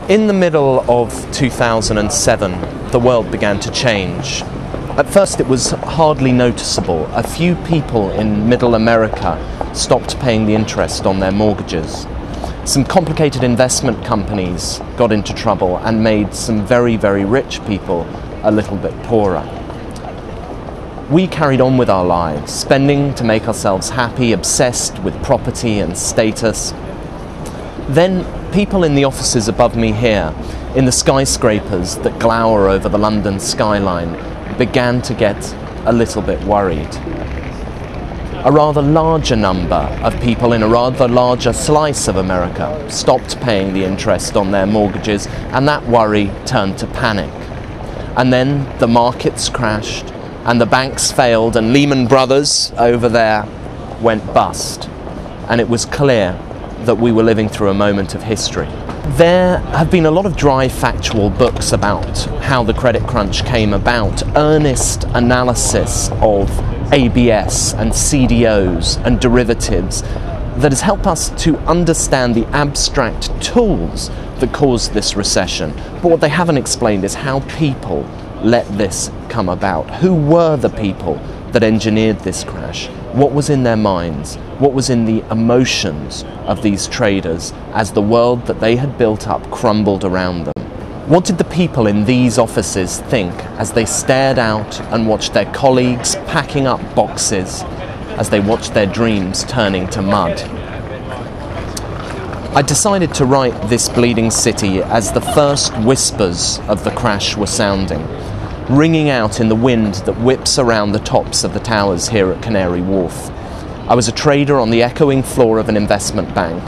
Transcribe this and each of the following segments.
In the middle of 2007, the world began to change. At first it was hardly noticeable. A few people in middle America stopped paying the interest on their mortgages. Some complicated investment companies got into trouble and made some very, very rich people a little bit poorer. We carried on with our lives, spending to make ourselves happy, obsessed with property and status. Then people in the offices above me here, in the skyscrapers that glower over the London skyline, began to get a little bit worried. A rather larger number of people in a rather larger slice of America stopped paying the interest on their mortgages, and that worry turned to panic. And then the markets crashed, and the banks failed, and Lehman Brothers over there went bust. And it was clear that we were living through a moment of history. There have been a lot of dry factual books about how the credit crunch came about, earnest analysis of ABS and CDOs and derivatives that has helped us to understand the abstract tools that caused this recession. But what they haven't explained is how people let this come about. Who were the people that engineered this crash? What was in their minds? What was in the emotions of these traders as the world that they had built up crumbled around them? What did the people in these offices think as they stared out and watched their colleagues packing up boxes, as they watched their dreams turning to mud? I decided to write this bleeding city as the first whispers of the crash were sounding, ringing out in the wind that whips around the tops of the towers here at Canary Wharf. I was a trader on the echoing floor of an investment bank,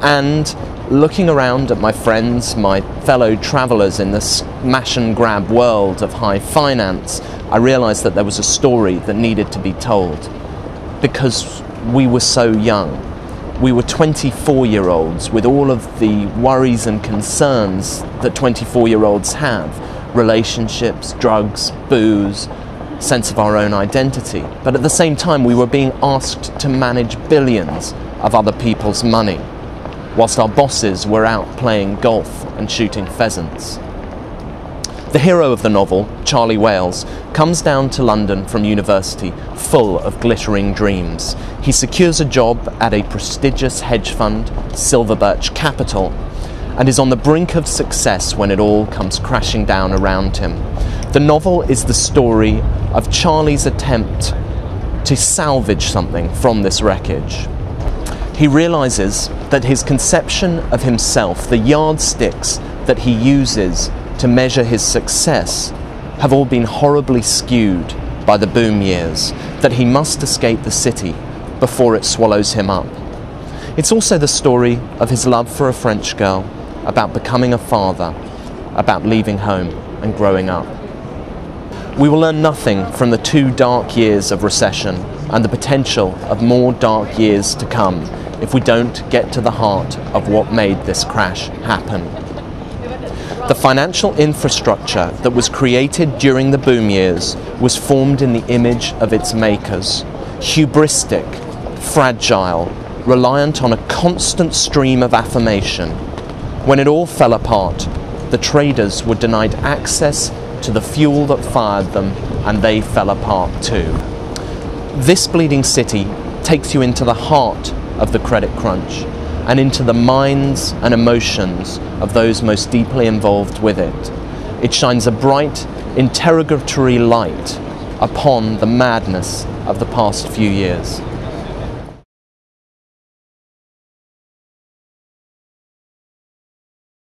and looking around at my friends, my fellow travellers in the smash and grab world of high finance, I realised that there was a story that needed to be told. Because we were so young. We were 24-year-olds with all of the worries and concerns that 24-year-olds have. Relationships, drugs, booze, sense of our own identity. But at the same time, we were being asked to manage billions of other people's money, whilst our bosses were out playing golf and shooting pheasants. The hero of the novel, Charlie Wales, comes down to London from university full of glittering dreams. He secures a job at a prestigious hedge fund, Silverbirch Capital, and is on the brink of success when it all comes crashing down around him. The novel is the story of Charlie's attempt to salvage something from this wreckage. He realizes that his conception of himself, the yardsticks that he uses to measure his success, have all been horribly skewed by the boom years, that he must escape the city before it swallows him up. It's also the story of his love for a French girl, about becoming a father, about leaving home and growing up. We will learn nothing from the 2 dark years of recession and the potential of more dark years to come if we don't get to the heart of what made this crash happen. The financial infrastructure that was created during the boom years was formed in the image of its makers, hubristic, fragile, reliant on a constant stream of affirmation. When it all fell apart, the traders were denied access to the fuel that fired them, and they fell apart too. This bleeding city takes you into the heart of the credit crunch and into the minds and emotions of those most deeply involved with it. It shines a bright, interrogatory light upon the madness of the past few years.